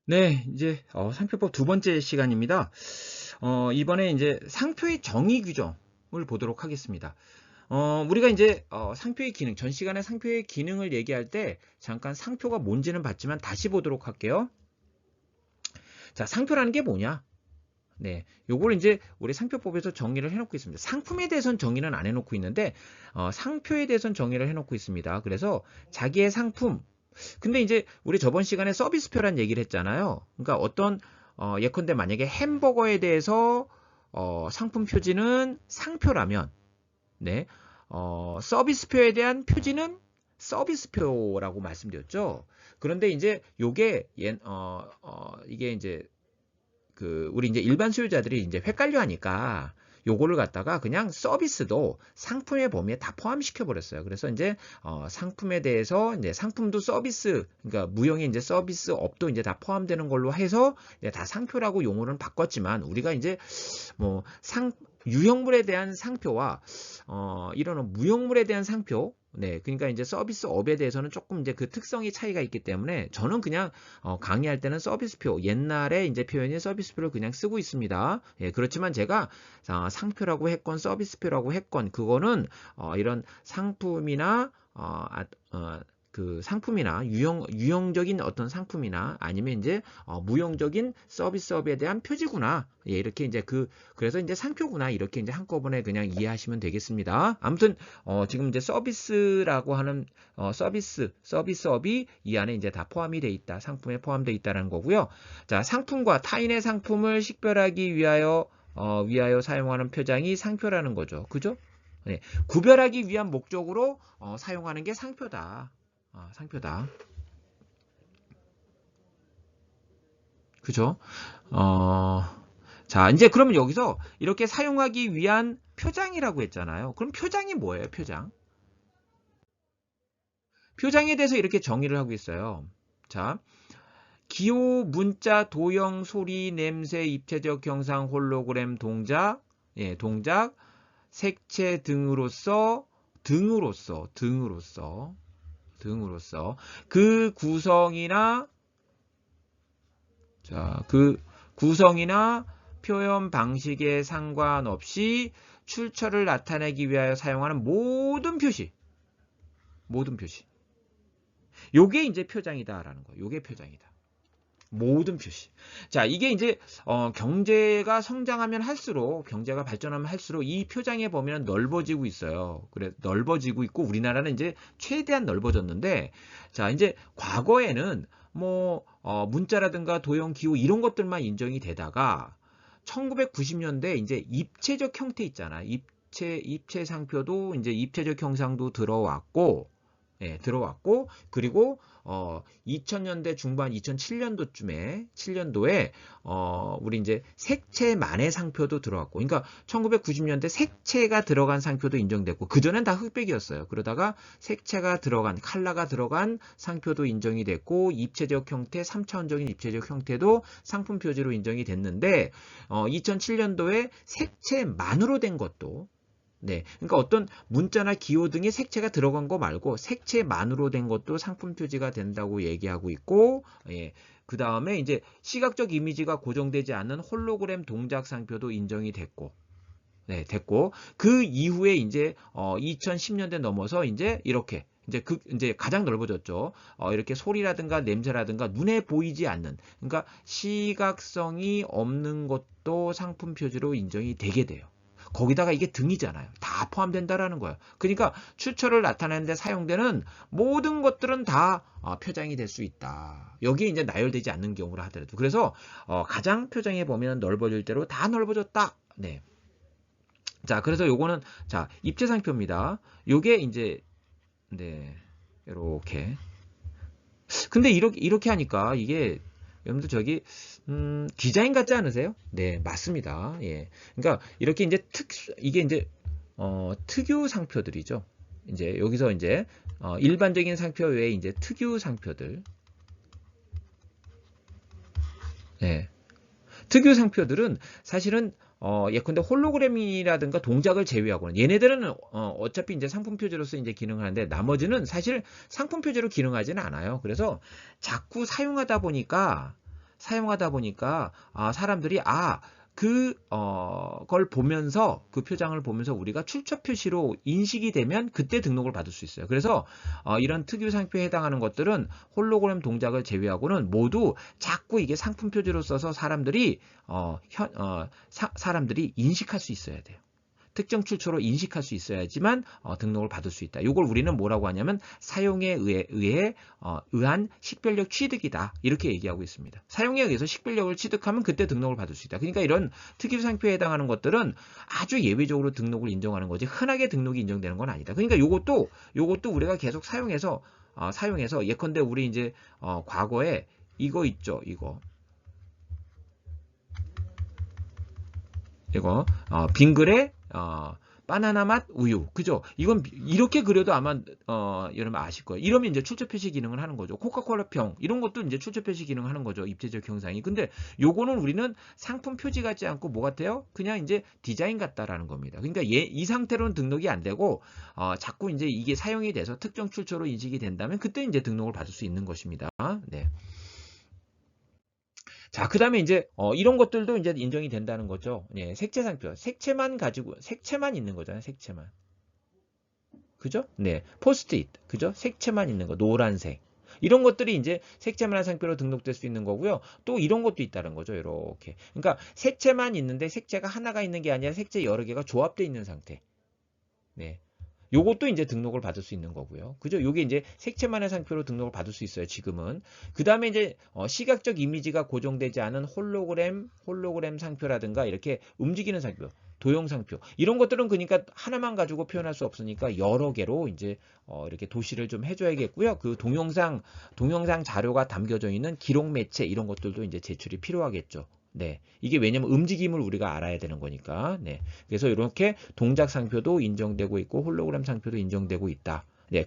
네, 이제 상표법 두 번째 시간입니다. 이번에 이제 상표의 정의 규정을 보도록 하겠습니다. 우리가 이제 상표의 기능, 전 시간에 상표의 기능을 얘기할 때 잠깐 상표가 뭔지는 봤지만 다시 보도록 할게요. 자, 상표라는 게 뭐냐? 네, 요걸 이제 우리 상표법에서 정의를 해놓고 있습니다. 상품에 대해서는 정의는 안 해놓고 있는데 상표에 대해서는 정의를 해놓고 있습니다. 그래서 자기의 상품, 근데 이제 우리 저번 시간에 서비스표란 얘기를 했잖아요. 그러니까 어떤 예컨대 만약에 햄버거에 대해서 상품 표지는 상표라면, 네, 서비스표에 대한 표지는 서비스표라고 말씀드렸죠. 그런데 이제 요게 이게 이제 우리 이제 일반 소유자들이 이제 헷갈려 하니까 요거를 갖다가 그냥 서비스도 상품의 범위에 다 포함시켜 버렸어요. 그래서 이제 상품에 대해서 이제 상품도 서비스, 그러니까 무형의 이제 서비스업도 이제 다 포함되는 걸로 해서 이제 다 상표라고 용어는 바꿨지만, 우리가 이제 뭐 유형물에 대한 상표와 이런 무형물에 대한 상표, 네, 그러니까 이제 서비스업에 대해서는 조금 이제 그 특성이 차이가 있기 때문에 저는 그냥 강의할 때는 서비스표, 옛날에 이제 표현이 서비스표를 그냥 쓰고 있습니다. 예, 그렇지만 제가 상표라고 했건 서비스표라고 했건 그거는 이런 상품이나 그 상품이나 유형적인 어떤 상품이나 아니면 이제 무형적인 서비스업에 대한 표지구나. 예, 이렇게 이제 그래서 이제 상표구나. 이렇게 이제 한꺼번에 그냥 이해하시면 되겠습니다. 아무튼 지금 이제 서비스라고 하는 서비스업이 이 안에 이제 다 포함이 돼 있다. 상품에 포함되어 있다는 거고요. 자, 상품과 타인의 상품을 식별하기 위하여 사용하는 표장이 상표라는 거죠. 그죠? 네, 구별하기 위한 목적으로 사용하는 게 상표다. 상표다. 그죠? 자, 이제 그러면 여기서 이렇게 사용하기 위한 표장이라고 했잖아요. 그럼 표장이 뭐예요? 표장에 대해서 이렇게 정의를 하고 있어요. 자, 기호, 문자, 도형, 소리, 냄새, 입체적 형상, 홀로그램, 동작, 예, 동작, 색채 등으로서 그 구성이나 그 구성이나 표현 방식에 상관없이 출처를 나타내기 위하여 사용하는 모든 표시. 요게 이제 표장이다라는 거예요. 요게 표장이다. 모든 표시. 자, 이게 이제 경제가 성장하면 할수록, 경제가 발전하면 할수록 이 표장의 범위는 넓어지고 있어요. 그래 넓어지고 있고 우리나라는 이제 최대한 넓어졌는데, 자, 이제 과거에는 뭐 문자라든가 도형, 기호 이런 것들만 인정이 되다가 1990년대 이제 입체적 형태 있잖아. 입체 상표도 이제 입체적 형상도 들어왔고, 예, 들어왔고, 그리고 2000년대 중반 7년도에 우리 이제 색채만의 상표도 들어왔고, 그러니까 1990년대 색채가 들어간 상표도 인정됐고, 그전엔 다 흑백이었어요. 그러다가 색채가 들어간, 컬러가 들어간 상표도 인정이 됐고, 입체적 형태, 3차원적인 입체적 형태도 상품 표지로 인정이 됐는데, 2007년도에 색채만으로 된 것도, 네, 그러니까 어떤 문자나 기호 등의 색채가 들어간 거 말고 색채만으로 된 것도 상품 표지가 된다고 얘기하고 있고, 예, 그 다음에 이제 시각적 이미지가 고정되지 않는 홀로그램 동작 상표도 인정이 됐고, 네, 됐고, 그 이후에 이제 2010년대 넘어서 이제 이렇게 이제 가장 넓어졌죠. 이렇게 소리라든가 냄새라든가 눈에 보이지 않는, 그러니까 시각성이 없는 것도 상품 표지로 인정이 되게 돼요. 거기다가 이게 등이잖아요. 다 포함된다라는 거예요. 그러니까 출처를 나타내는 데 사용되는 모든 것들은 다 표장이 될 수 있다. 여기에 이제 나열되지 않는 경우라 하더라도. 그래서 가장 표장에 보면 넓어질 대로 다 넓어졌다. 네. 자, 그래서 요거는 자, 입체상표입니다. 요게 이제 네. 이렇게. 근데 이렇게 하니까 이게 여러분들 디자인 같지 않으세요? 네, 맞습니다. 예. 그러니까 이렇게 이제 이게 이제 특유 상표들이죠. 이제 여기서 이제 일반적인 상표 외에 이제 특유 상표들. 네. 특유 상표들은 사실은 예컨대 홀로그램이라든가 동작을 제외하고는 얘네들은 어차피 이제 상품 표지로서 이제 기능하는데 나머지는 사실 상품 표지로 기능하지는 않아요. 그래서 자꾸 사용하다 보니까 사용하다 보니까 사람들이 걸 보면서 그 표장을 보면서 우리가 출처 표시로 인식이 되면 그때 등록을 받을 수 있어요. 그래서 이런 특유 상표에 해당하는 것들은 홀로그램 동작을 제외하고는 모두 자꾸 이게 상품 표지로 써서 사람들이 사람들이 인식할 수 있어야 돼요. 특정 출처로 인식할 수 있어야지만 등록을 받을 수 있다. 이걸 우리는 뭐라고 하냐면 사용에 의한 식별력 취득이다. 이렇게 얘기하고 있습니다. 사용에 의해서 식별력을 취득하면 그때 등록을 받을 수 있다. 그러니까 이런 특유 상표에 해당하는 것들은 아주 예외적으로 등록을 인정하는 거지 흔하게 등록이 인정되는 건 아니다. 그러니까 요것도 우리가 계속 사용해서 예컨대 우리 이제 과거에 이거 있죠. 이거 빙글에 바나나 맛 우유. 그죠? 이건 이렇게 그려도 아마 여러분 아실 거예요. 이러면 이제 출처 표시 기능을 하는 거죠. 코카콜라 병 이런 것도 이제 출처 표시 기능을 하는 거죠. 입체적 형상이. 근데 요거는 우리는 상품 표지 같지 않고 뭐 같아요? 그냥 이제 디자인 같다라는 겁니다. 그러니까 이 상태로는 등록이 안 되고 자꾸 이제 이게 사용이 돼서 특정 출처로 인식이 된다면 그때 이제 등록을 받을 수 있는 것입니다. 네. 자, 그 다음에 이제, 이런 것들도 이제 인정이 된다는 거죠. 네, 색채상표. 색채만 있는 거잖아요. 색채만. 그죠? 네. 포스트잇. 그죠? 색채만 있는 거. 노란색. 이런 것들이 이제 색채만 한 상표로 등록될 수 있는 거고요. 또 이런 것도 있다는 거죠. 이렇게. 그러니까 색채만 있는데 색채가 하나가 있는 게 아니라 색채 여러 개가 조합되어 있는 상태. 네. 요것도 이제 등록을 받을 수 있는 거고요. 그죠? 요게 이제 색채만의 상표로 등록을 받을 수 있어요, 지금은. 그 다음에 이제 시각적 이미지가 고정되지 않은 홀로그램 상표라든가 이렇게 움직이는 상표, 도형 상표. 이런 것들은 그러니까 하나만 가지고 표현할 수 없으니까 여러 개로 이제 이렇게 도식을 좀 해줘야겠고요. 그 동영상 자료가 담겨져 있는 기록 매체 이런 것들도 이제 제출이 필요하겠죠. 네. 이게 왜냐면 움직임을 우리가 알아야 되는 거니까. 네. 그래서 이렇게 동작 상표도 인정되고 있고 홀로그램 상표도 인정되고 있다. 네.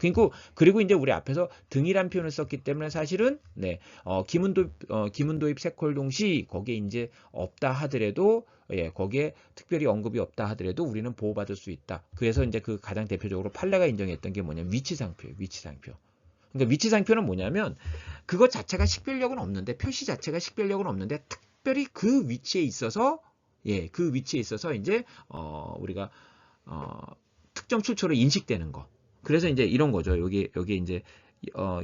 그리고 이제 우리 앞에서 등이란 표현을 썼기 때문에 사실은 네. 기문도입 색홀동 시 거기에 이제 없다 하더라도 예, 거기에 특별히 언급이 없다 하더라도 우리는 보호받을 수 있다. 그래서 이제 그 가장 대표적으로 판례가 인정했던 게 뭐냐면 위치상표예요. 위치상표. 그러니까 위치상표는 뭐냐면 그것 자체가 식별력은 없는데 표시 자체가 식별력은 없는데 특별히 그 위치에 있어서 이제 우리가 특정 출처로 인식되는 거. 그래서 이제 이런 거죠. 여기 이제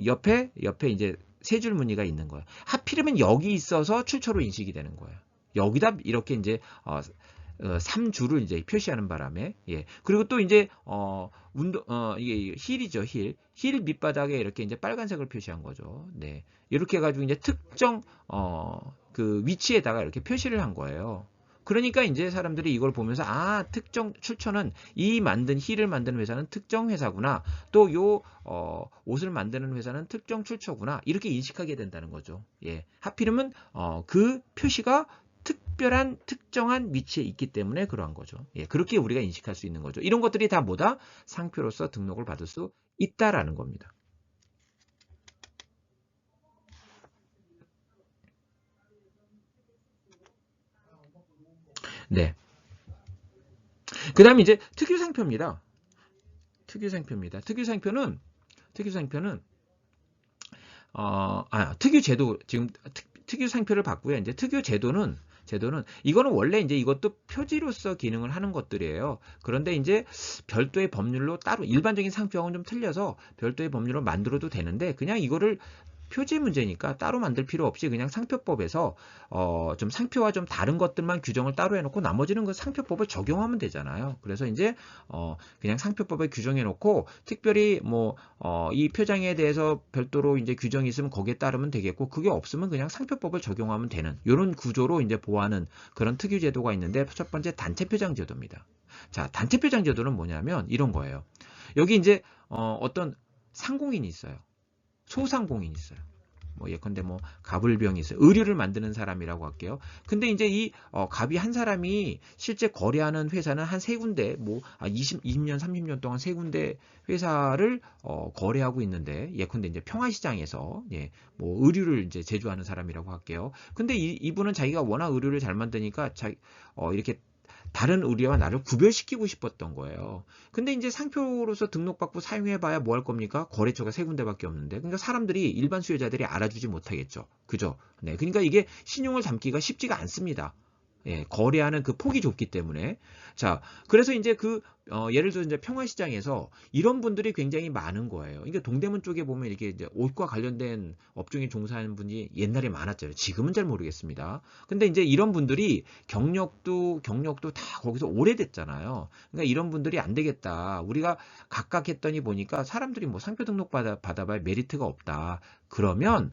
옆에 이제 세 줄 무늬가 있는 거예요. 하필이면 여기 있어서 출처로 인식이 되는 거예요. 여기다 이렇게 이제 3줄을 이제 표시하는 바람에 그리고 또 이제 이게 힐이죠. 힐 밑바닥에 이렇게 이제 빨간색을 표시한 거죠. 네. 이렇게 해 가지고 이제 특정 그 위치에다가 이렇게 표시를 한 거예요. 그러니까 이제 사람들이 이걸 보면서 특정 출처는 힐을 만드는 회사는 특정 회사구나. 또 요 옷을 만드는 회사는 특정 출처구나. 이렇게 인식하게 된다는 거죠. 예. 하필이면 그 표시가 특별한 특정한 위치에 있기 때문에 그러한 거죠. 예, 그렇게 우리가 인식할 수 있는 거죠. 이런 것들이 다 뭐다? 상표로서 등록을 받을 수 있다라는 겁니다. 네. 그 다음에 이제 특유상표입니다. 특유상표는 특유제도 지금 특유상표를 봤고요. 이제 특유제도는 이거는 원래 이제 이것도 표지로서 기능을 하는 것들이에요. 그런데 이제 별도의 법률로 따로 일반적인 상표하고는 좀 틀려서 별도의 법률로 만들어도 되는데 그냥 이거를 표지 문제니까 따로 만들 필요 없이 그냥 상표법에서 좀 상표와 좀 다른 것들만 규정을 따로 해놓고 나머지는 그 상표법을 적용하면 되잖아요. 그래서 이제 그냥 상표법에 규정해 놓고 특별히 뭐 이 표장에 대해서 별도로 이제 규정이 있으면 거기에 따르면 되겠고 그게 없으면 그냥 상표법을 적용하면 되는 이런 구조로 이제 보호하는 그런 특유 제도가 있는데 첫 번째 단체 표장 제도입니다. 자, 단체 표장 제도는 뭐냐면 이런 거예요. 여기 이제 어떤 상공인이 있어요. 소상공인이 있어요. 뭐 예컨대 뭐 갑을병이 있어요. 의류를 만드는 사람이라고 할게요. 근데 이제 이 갑이 한 사람이 실제 거래하는 회사는 한 세 군데 뭐 20년 30년 동안 세 군데 회사를 거래하고 있는데 예컨대 이제 평화시장에서 뭐 의류를 이제 제조하는 사람이라고 할게요. 근데 이분은 자기가 워낙 의류를 잘 만드니까 이렇게 다른 의류와 나를 구별시키고 싶었던 거예요. 근데 이제 상표로서 등록받고 사용해봐야 뭐 할 겁니까? 거래처가 세 군데밖에 없는데. 그러니까 사람들이 일반 수요자들이 알아주지 못하겠죠. 그죠? 네. 그러니까 이게 신용을 담기가 쉽지가 않습니다. 예, 거래하는 그 폭이 좁기 때문에. 자, 그래서 이제 예를 들어 이제 평화시장에서 이런 분들이 굉장히 많은 거예요. 그러니까 동대문 쪽에 보면 이렇게 이제 옷과 관련된 업종에 종사하는 분이 옛날에 많았잖아요. 지금은 잘 모르겠습니다. 근데 이제 이런 분들이 경력도 다 거기서 오래됐잖아요. 그러니까 이런 분들이 안 되겠다. 우리가 각각 했더니 보니까 사람들이 뭐 상표 등록 받아봐야 메리트가 없다. 그러면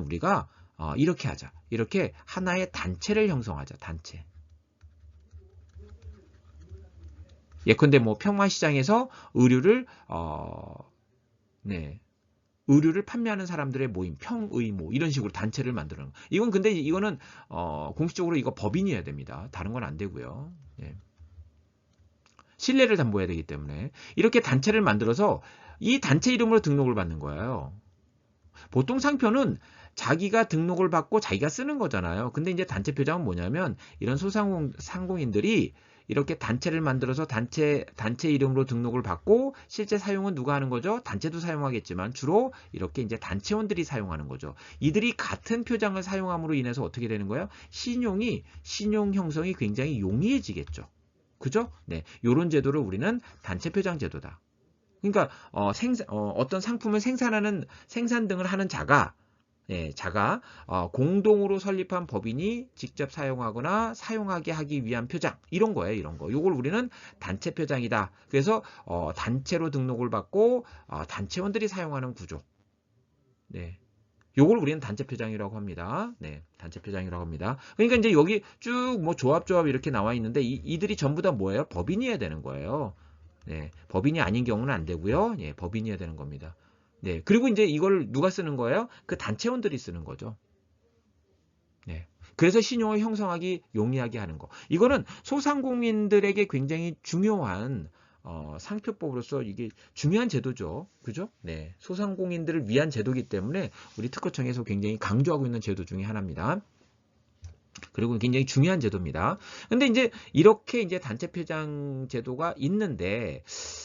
우리가 이렇게 하자. 이렇게 하나의 단체를 형성하자. 단체. 예컨대 뭐 평화시장에서 의류를 판매하는 사람들의 모임, 평의모 이런 식으로 단체를 만드는 거. 이건 근데 이거는 공식적으로 이거 법인이어야 됩니다. 다른 건 안 되고요. 예. 신뢰를 담보해야 되기 때문에 이렇게 단체를 만들어서 이 단체 이름으로 등록을 받는 거예요. 보통 상표는 자기가 등록을 받고 자기가 쓰는 거잖아요. 근데 이제 단체 표장은 뭐냐면 이런 소상공인들이 이렇게 단체를 만들어서 단체 이름으로 등록을 받고 실제 사용은 누가 하는 거죠? 단체도 사용하겠지만 주로 이렇게 이제 단체원들이 사용하는 거죠. 이들이 같은 표장을 사용함으로 인해서 어떻게 되는 거예요? 신용 형성이 굉장히 용이해지겠죠. 그죠? 네. 요런 제도를 우리는 단체 표장 제도다. 그러니까 어떤 상품을 생산 등을 하는 자가 공동으로 설립한 법인이 직접 사용하거나 사용하게 하기 위한 표장 이런 거예요. 이런 거. 요걸 우리는 단체 표장이다. 그래서 단체로 등록을 받고 단체원들이 사용하는 구조. 네. 요걸 우리는 단체 표장이라고 합니다. 네, 단체 표장이라고 합니다. 그러니까 이제 여기 쭉 뭐 조합 이렇게 나와 있는데 이들이 전부 다 뭐예요? 법인이어야 되는 거예요. 네, 법인이 아닌 경우는 안 되고요. 예, 법인이어야 되는 겁니다. 네, 그리고 이제 이걸 누가 쓰는 거예요? 그 단체원들이 쓰는 거죠. 네. 그래서 신용을 형성하기 용이하게 하는 거. 이거는 소상공인들에게 굉장히 중요한 상표법으로서 이게 중요한 제도죠. 그죠? 네. 소상공인들을 위한 제도이기 때문에 우리 특허청에서 굉장히 강조하고 있는 제도 중에 하나입니다. 그리고 굉장히 중요한 제도입니다. 근데 이제 이렇게 이제 단체 표장 제도가 있는데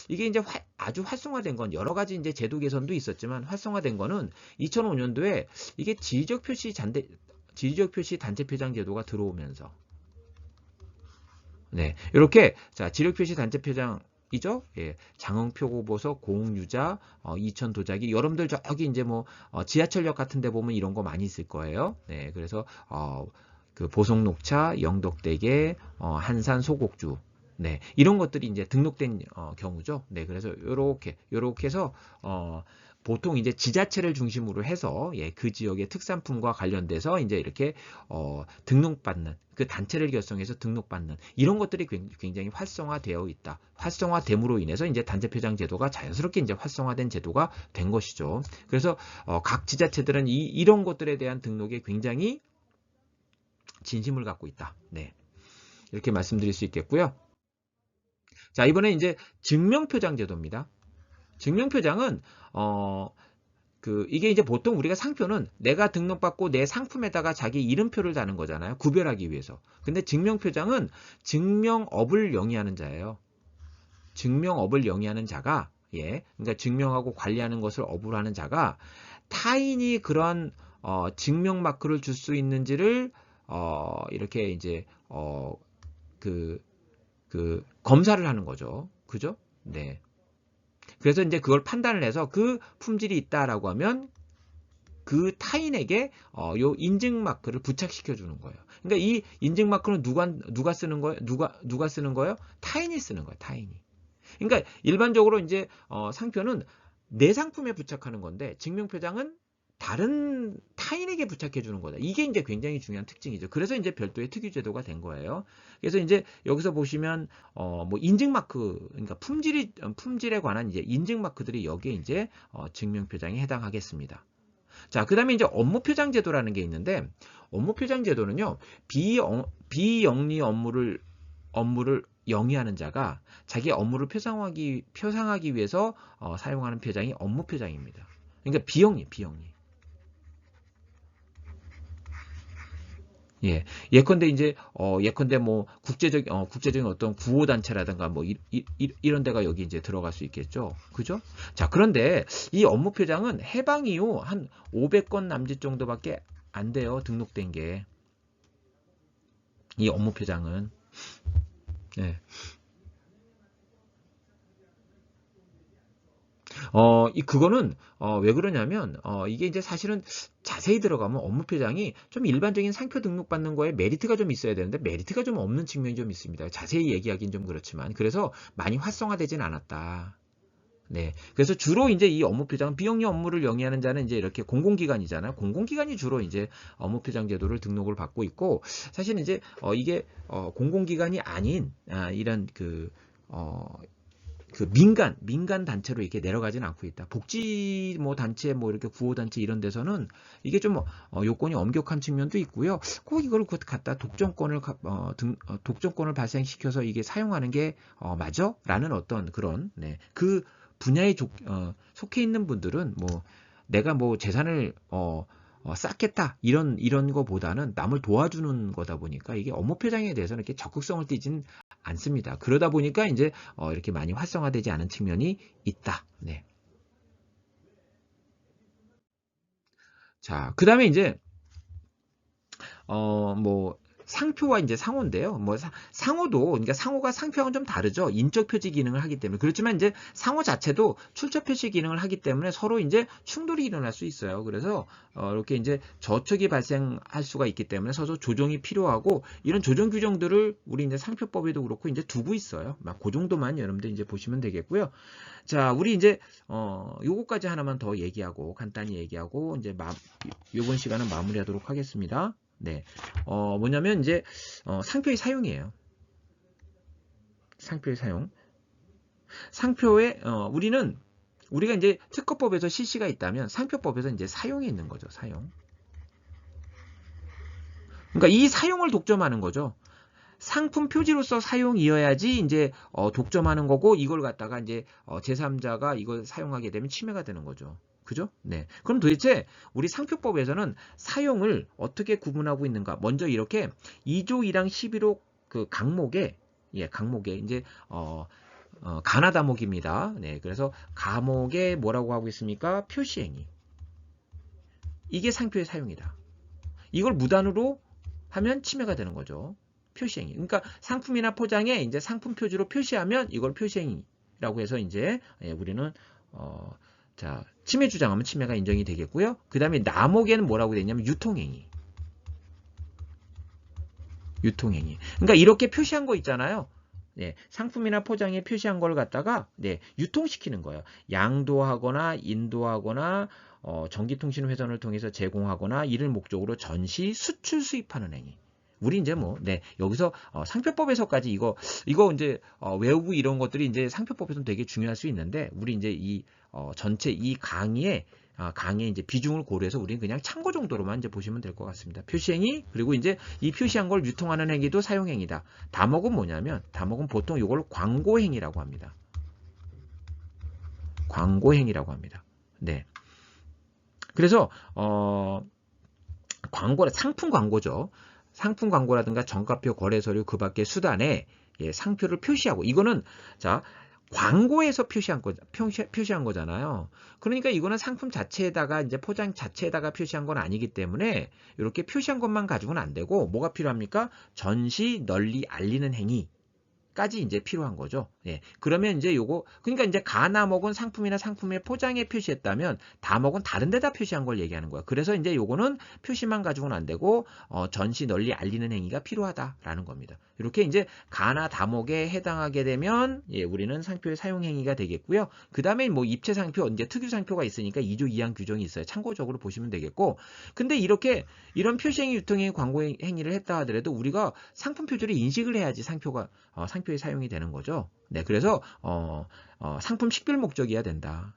이게 이제 아주 활성화된 건 여러 가지 이제 제도 개선도 있었지만 활성화된 거는 2005년도에 이게 지리적 표시 단체 표장 제도가 들어오면서 네. 이렇게 자, 지리적 표시 단체 표장 이죠? 예. 장흥 표고버섯 공유자 이천 도자기 여러분들 저기 이제 뭐 지하철역 같은 데 보면 이런 거 많이 있을 거예요. 네. 그래서 그 보성녹차, 영덕대게, 한산 소곡주, 네 이런 것들이 이제 등록된 경우죠. 네 그래서 요렇게 해서 보통 이제 지자체를 중심으로 해서 그 지역의 특산품과 관련돼서 이제 이렇게 등록받는 그 단체를 결성해서 등록받는 이런 것들이 굉장히 활성화되어 있다. 활성화됨으로 인해서 이제 단체 표장 제도가 자연스럽게 이제 활성화된 제도가 된 것이죠. 그래서 각 지자체들은 이런 것들에 대한 등록에 굉장히 진심을 갖고 있다. 네. 이렇게 말씀드릴 수 있겠고요. 자, 이번에 이제 증명표장 제도입니다. 증명표장은 이게 이제 보통 우리가 상표는 내가 등록받고 내 상품에다가 자기 이름표를 다는 거잖아요. 구별하기 위해서. 근데 증명표장은 증명업을 영위하는 자예요. 증명업을 영위하는 자가 그러니까 증명하고 관리하는 것을 업으로 하는 자가 타인이 그런 증명 마크를 줄 수 있는지를 이렇게 이제 검사를 하는 거죠. 그죠? 네. 그래서 이제 그걸 판단을 해서 그 품질이 있다라고 하면 그 타인에게 요 인증 마크를 부착시켜 주는 거예요. 그러니까 이 인증 마크는 누가 쓰는 거예요? 누가 쓰는 거예요? 타인이 쓰는 거예요. 타인이. 그러니까 일반적으로 이제 상표는 내 상품에 부착하는 건데 증명표장은 다른 타인에게 부착해 주는 거다. 이게 이제 굉장히 중요한 특징이죠. 그래서 이제 별도의 특유 제도가 된 거예요. 그래서 이제 여기서 보시면 뭐 인증 마크, 그러니까 품질에 관한 이제 인증 마크들이 여기에 이제 증명 표장에 해당하겠습니다. 자, 그다음에 이제 업무 표장 제도라는 게 있는데 업무 표장 제도는요. 비영리 업무를 영위하는 자가 자기 업무를 표상하기 위해서 사용하는 표장이 업무 표장입니다. 그러니까 비영리. 예컨대 이제 예컨대 뭐 국제적인 어떤 구호 단체라든가 뭐 이런 데가 여기 이제 들어갈 수 있겠죠. 그죠? 자, 그런데 이 업무 표장은 해방 이후 한 500건 남짓 정도밖에 안 돼요. 등록된 게. 이 업무 표장은. 네. 그거는, 왜 그러냐면, 이게 이제 사실은 자세히 들어가면 업무 표장이 좀 일반적인 상표 등록받는 거에 메리트가 좀 있어야 되는데, 메리트가 좀 없는 측면이 좀 있습니다. 자세히 얘기하기는 좀 그렇지만. 그래서 많이 활성화되진 않았다. 네. 그래서 주로 이제 이 업무 표장, 비영리 업무를 영위하는 자는 이제 이렇게 공공기관이잖아요. 공공기관이 주로 이제 업무 표장 제도를 등록을 받고 있고, 사실 이제, 이게, 공공기관이 아닌, 이런 그 민간 단체로 이렇게 내려가지는 않고 있다. 복지 뭐 단체 뭐 이렇게 구호 단체 이런 데서는 이게 좀 요건이 엄격한 측면도 있고요. 꼭 이걸 갖다 독점권을 발생시켜서 이게 사용하는 게 맞아?라는 어떤 그런 네. 그 분야에 속해 있는 분들은 뭐 내가 뭐 재산을 쌓겠다 이런 거보다는 남을 도와주는 거다 보니까 이게 업무 표장에 대해서는 이렇게 적극성을 띠진 않습니다. 그러다 보니까 이제 이렇게 많이 활성화되지 않은 측면이 있다. 네. 자, 그다음에 이제 뭐 상표와 이제 상호인데요. 뭐 상호도 그러니까 상호가 상표와는 좀 다르죠. 인적 표시 기능을 하기 때문에. 그렇지만 이제 상호 자체도 출처 표시 기능을 하기 때문에 서로 이제 충돌이 일어날 수 있어요. 그래서 이렇게 이제 저촉이 발생할 수가 있기 때문에 서로 조정이 필요하고 이런 조정 규정들을 우리 이제 상표법에도 그렇고 이제 두고 있어요. 막 그 정도만 여러분들 이제 보시면 되겠고요. 자, 우리 이제 요거까지 하나만 더 얘기하고 간단히 얘기하고 이제 요번 시간은 마무리하도록 하겠습니다. 네. 뭐냐면 이제 상표의 사용이에요. 상표의 사용. 상표에 우리가 이제 특허법에서 실시가 있다면 상표법에서 이제 사용이 있는 거죠. 사용. 그러니까 이 사용을 독점하는 거죠. 상품 표지로서 사용이어야지 이제 독점하는 거고 이걸 갖다가 이제 제3자가 이걸 사용하게 되면 침해가 되는 거죠. 그죠? 네. 그럼 도대체 우리 상표법에서는 사용을 어떻게 구분하고 있는가? 먼저 이렇게 2조 1항 11호 그 강목에 이제 가나다목입니다. 네. 그래서 가목에 뭐라고 하고 있습니까? 표시행위. 이게 상표의 사용이다. 이걸 무단으로 하면 침해가 되는 거죠. 표시행위. 그러니까 상품이나 포장에 이제 상품 표지로 표시하면 이걸 표시행위라고 해서 이제 우리는 자, 침해 주장하면 침해가 인정이 되겠고요. 그 다음에 남목에는 뭐라고 되냐면 유통행위. 유통행위. 그러니까 이렇게 표시한 거 있잖아요. 네, 상품이나 포장에 표시한 걸 갖다가 네, 유통시키는 거예요. 양도하거나 인도하거나 전기통신 회선을 통해서 제공하거나 이를 목적으로 전시, 수출, 수입하는 행위. 우리 이제 뭐, 네, 여기서 상표법에서까지 이거 이제 외우고 이런 것들이 이제 상표법에서는 되게 중요할 수 있는데, 우리 이제 이 전체 이 강의에 이제 비중을 고려해서 우리는 그냥 참고 정도로만 이제 보시면 될 것 같습니다. 표시행위, 그리고 이제 이 표시한 걸 유통하는 행위도 사용행위다. 다목은 뭐냐면, 다목은 보통 이걸 광고행위라고 합니다. 광고행위라고 합니다. 네. 그래서, 상품 광고죠. 상품 광고라든가 정가표, 거래서류, 그 밖의 수단에 상표를 표시하고, 이거는, 자, 광고에서 표시한 거잖아요. 그러니까 이거는 상품 자체에다가 이제 포장 자체에다가 표시한 건 아니기 때문에 이렇게 표시한 것만 가지고는 안 되고 뭐가 필요합니까? 전시, 널리 알리는 행위까지 이제 필요한 거죠. 예. 그러면 이제 요거 그러니까 이제 가나먹은 상품이나 상품의 포장에 표시했다면 다먹은 다른 데다 표시한 걸 얘기하는 거야. 그래서 이제 요거는 표시만 가지고는 안 되고 전시, 널리 알리는 행위가 필요하다라는 겁니다. 이렇게 이제 가나 다목에 해당하게 되면 우리는 상표의 사용 행위가 되겠고요. 그다음에 뭐 입체 상표, 이제 특유 상표가 있으니까 2조 2항 규정이 있어요. 참고적으로 보시면 되겠고. 근데 이런 표시 행위, 유통 행위, 광고 행위를 했다 하더라도 우리가 상품 표지를 인식을 해야지 상표의 사용이 되는 거죠. 네, 그래서 상품 식별 목적이어야 된다.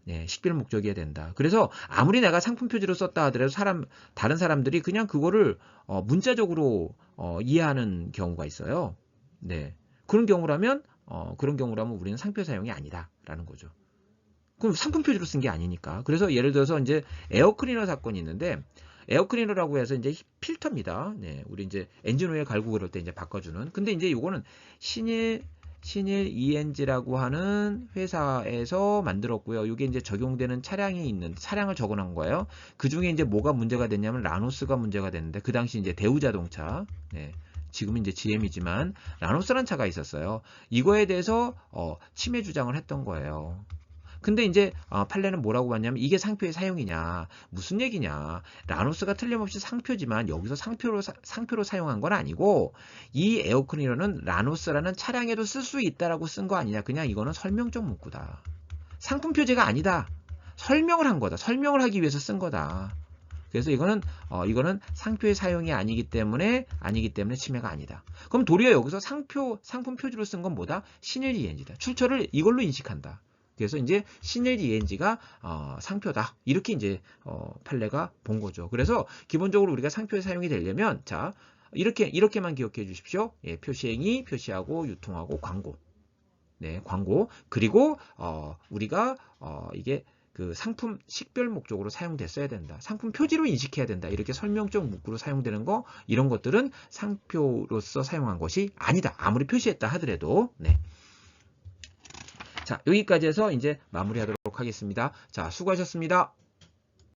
네, 식별 목적이어야 된다. 그래서 아무리 내가 상품 표지로 썼다 하더라도 다른 사람들이 그냥 그거를 문자적으로 이해하는 경우가 있어요. 네, 그런 경우라면 우리는 상표 사용이 아니다라는 거죠. 그럼 상품 표지로 쓴 게 아니니까. 그래서 예를 들어서 이제 에어클리너 사건이 있는데 에어클리너라고 해서 이제 필터입니다. 네, 우리 이제 엔진 오일 갈고 그럴 때 이제 바꿔주는. 근데 이제 요거는 신일 ENG라고 하는 회사에서 만들었고요. 이게 이제 적용되는 차량이 있는 차량을 적어놓은 거예요. 그 중에 이제 뭐가 문제가 됐냐면 라노스가 문제가 됐는데 그 당시 이제 대우자동차, 네, 지금은 이제 GM이지만 라노스란 차가 있었어요. 이거에 대해서 침해 주장을 했던 거예요. 근데 이제 판례는 뭐라고 봤냐면 이게 상표의 사용이냐 무슨 얘기냐, 라노스가 틀림없이 상표지만 여기서 상표로 사용한 건 아니고 이 에어클리너는 라노스라는 차량에도 쓸 수 있다라고 쓴 거 아니냐, 그냥 이거는 설명적 문구다, 상품 표제가 아니다, 설명을 한 거다, 설명을 하기 위해서 쓴 거다. 그래서 이거는 상표의 사용이 아니기 때문에 침해가 아니다. 그럼 도리어 여기서 상품 표지로 쓴 건 뭐다? 신일 ENG다. 출처를 이걸로 인식한다. 그래서 이제 신일 ENG가 상표다. 이렇게 이제 판례가 본 거죠. 그래서 기본적으로 우리가 상표의 사용이 되려면 자, 이렇게만 기억해 주십시오. 예, 표시행위, 표시하고 유통하고 광고. 네, 광고. 그리고 우리가 이게 그 상품 식별 목적으로 사용됐어야 된다. 상품 표지로 인식해야 된다. 이렇게 설명적 문구로 사용되는 거, 이런 것들은 상표로서 사용한 것이 아니다. 아무리 표시했다 하더라도. 네. 자, 여기까지 해서 이제 마무리하도록 하겠습니다. 자, 수고하셨습니다.